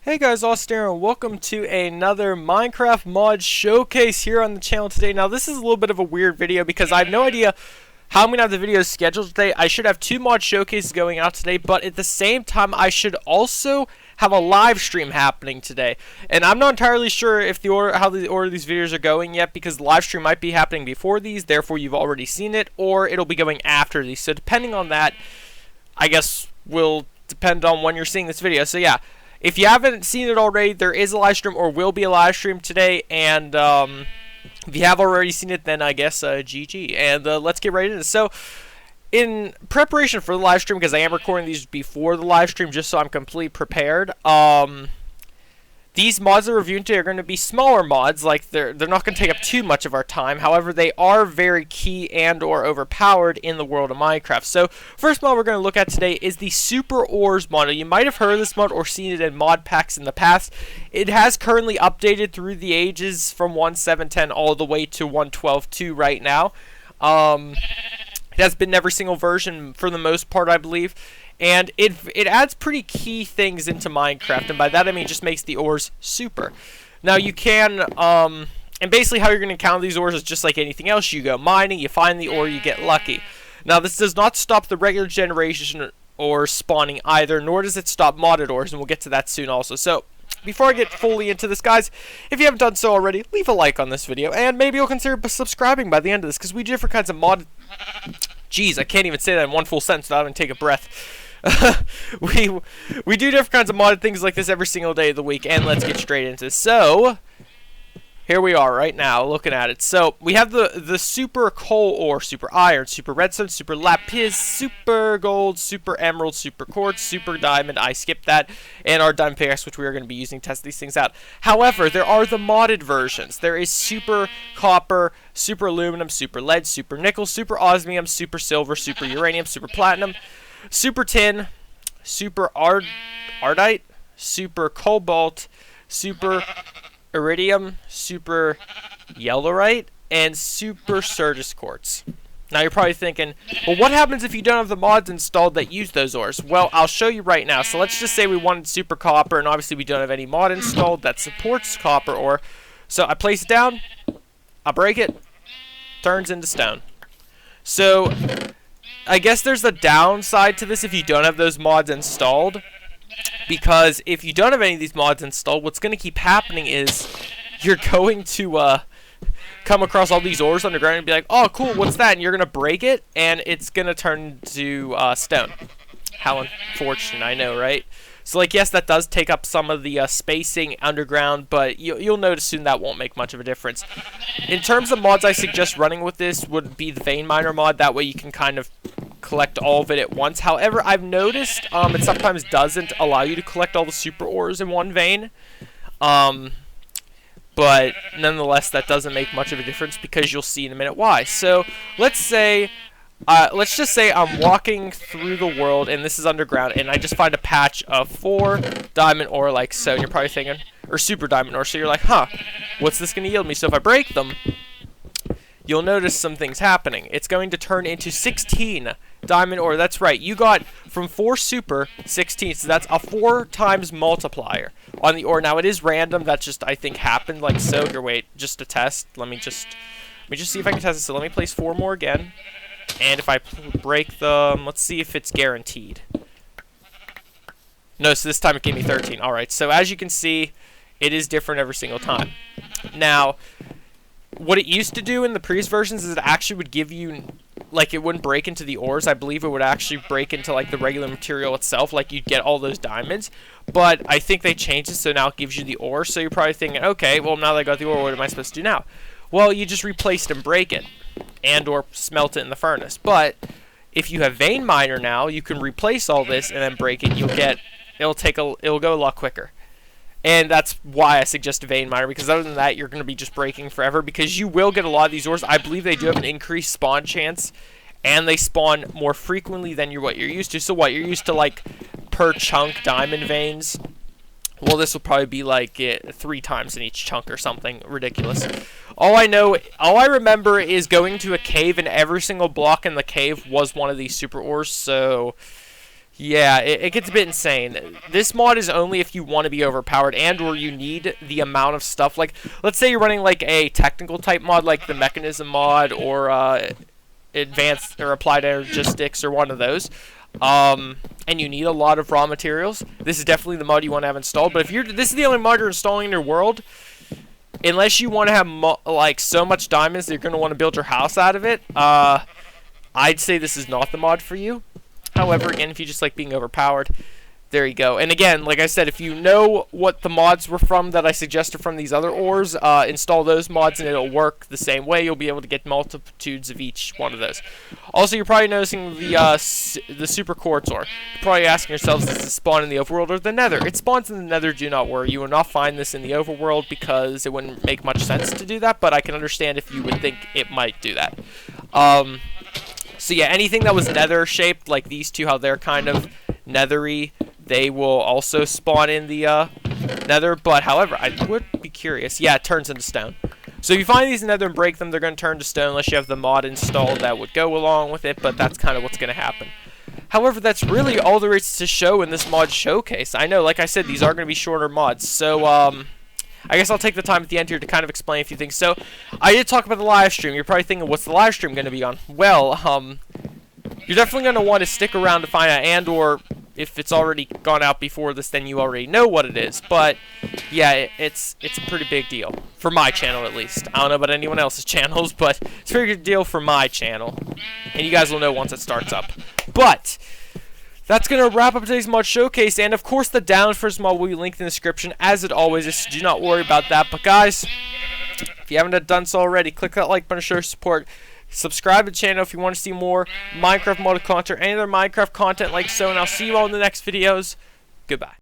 Hey guys, Austin here, and welcome to another Minecraft mod showcase here on the channel today. Now this is a little bit of a weird video because I have no idea how I'm going to have the videos scheduled today. I should have two mod showcases going out today, but at the same time I should also have a live stream happening today. And I'm not entirely sure if how the order of these videos are going yet, because the live stream might be happening before these, therefore you've already seen it, or it'll be going after these. So depending on that, I guess will depend on when you're seeing this video. So yeah. If you haven't seen it already, there is a live stream or will be a live stream today, and if you have already seen it, then I guess GG. And let's get right into this. So, in preparation for the live stream, because I am recording these before the live stream just so I'm completely prepared, these mods that we're reviewing today are going to be smaller mods, like they're not going to take up too much of our time. However, they are very key and or overpowered in the world of Minecraft. So, first mod we're going to look at today is the Super Ores mod. Now, you might have heard of this mod or seen it in mod packs in the past. It has currently updated through the ages from 1.7.10 all the way to 1.12.2 right now. It has been in every single version for the most part, I believe. And it adds pretty key things into Minecraft, and by that I mean it just makes the ores super. Now you can, and basically how you're going to encounter these ores is just like anything else. You go mining, you find the ore, you get lucky. Now this does not stop the regular generation or spawning either, nor does it stop modded ores, and we'll get to that soon also. So, before I get fully into this, guys, if you haven't done so already, leave a like on this video, and maybe you'll consider subscribing by the end of this, because we do different kinds of modded... Jeez, I can't even say that in one full sentence without having to take a breath. we do different kinds of modded things like this every single day of the week, and let's get straight into this. So here we are right now looking at it. So we have the super coal ore, super iron, super redstone, super lapis, super gold, super emerald, super quartz, super diamond. I skipped that, and our diamond pickaxe, which we are going to be using to test these things out. However, there are the modded versions. There is super copper, super aluminum, super lead, super nickel, super osmium, super silver, super uranium, super platinum, super tin, super ardite, super cobalt, super iridium, super yellowite, and super Sturgis quartz. Now you're probably thinking, well, what happens if you don't have the mods installed that use those ores? Well, I'll show you right now. So let's just say we wanted super copper, and obviously we don't have any mod installed that supports copper ore. So I place it down, I break it, turns into stone. So I guess there's a downside to this if you don't have those mods installed, because if you don't have any of these mods installed, what's going to keep happening is you're going to come across all these ores underground and be like, oh cool, what's that? And you're going to break it, and it's going to turn to stone. How unfortunate, I know, right? So, like, yes, that does take up some of the spacing underground, but you'll notice soon that won't make much of a difference. In terms of mods I suggest running with this would be the vein miner mod. That way you can kind of collect all of it at once. However, I've noticed it sometimes doesn't allow you to collect all the super ores in one vein. But nonetheless, that doesn't make much of a difference, because you'll see in a minute why. So, let's just say I'm walking through the world, and this is underground, and I just find a patch of 4 diamond ore like so, and you're probably thinking, or super diamond ore, so you're like, huh, what's this going to yield me? So if I break them, you'll notice some things happening. It's going to turn into 16 diamond ore. That's right, you got from 4 super, 16, so that's a 4 times multiplier on the ore. Now it is random, that just, I think, happened like so. Here, wait, just to test, let me just see if I can test it. So let me place 4 more again. And if I break them, let's see if it's guaranteed. No, so this time it gave me 13. Alright, so as you can see, it is different every single time. Now, what it used to do in the previous versions is it actually would give you, like, it wouldn't break into the ores. I believe it would actually break into, like, the regular material itself, like you'd get all those diamonds. But I think they changed it, so now it gives you the ore. So you're probably thinking, okay, well, now that I got the ore, what am I supposed to do now? Well, you just replace it and break it, and or smelt it in the furnace. But if you have vein miner now, you can replace all this and then break it. It'll go a lot quicker. And that's why I suggest a vein miner, because other than that, you're going to be just breaking forever, because you will get a lot of these ores. I believe they do have an increased spawn chance, and they spawn more frequently than what you're used to. So what, you're used to like per chunk diamond veins? Well, this will probably be like 3 times in each chunk or something ridiculous. All I remember is going to a cave, and every single block in the cave was one of these super ores. So Yeah, it gets a bit insane. This mod is only if you want to be overpowered and or you need the amount of stuff. Like, let's say you're running like a technical type mod like the mechanism mod or advanced or applied energistics or one of those. And you need a lot of raw materials. This is definitely the mod you want to have installed. But if this is the only mod you're installing in your world, unless you want to have like so much diamonds that you're going to want to build your house out of it, I'd say this is not the mod for you. However, again, if you just like being overpowered, there you go. And again, like I said, if you know what the mods were from that I suggested from these other ores, install those mods and it'll work the same way. You'll be able to get multitudes of each one of those. Also, you're probably noticing the super quartz ore. You're probably asking yourselves, does this spawn in the overworld or the nether? It spawns in the nether, do not worry. You will not find this in the overworld because it wouldn't make much sense to do that, but I can understand if you would think it might do that. So yeah, anything that was nether shaped, like these two, how they're kind of nethery, they will also spawn in the nether. But however, I would be curious. Yeah, it turns into stone. So if you find these in nether and break them, they're going to turn to stone unless you have the mod installed that would go along with it. But that's kind of what's going to happen. However, that's really all there is to show in this mod showcase. I know, like I said, these are going to be shorter mods. So I guess I'll take the time at the end here to kind of explain a few things. So, I did talk about the live stream. You're probably thinking, what's the live stream going to be on? Well, you're definitely going to want to stick around to find out, and or if it's already gone out before this, then you already know what it is. But, yeah, it's a pretty big deal. For my channel, at least. I don't know about anyone else's channels, but it's a pretty good deal for my channel. And you guys will know once it starts up. But that's going to wrap up today's mod showcase, and of course the down first mod will be linked in the description, as it always is, so do not worry about that. But guys, if you haven't done so already, click that like button to show your support. Subscribe to the channel if you want to see more Minecraft modded content or any other Minecraft content like so, and I'll see you all in the next videos. Goodbye.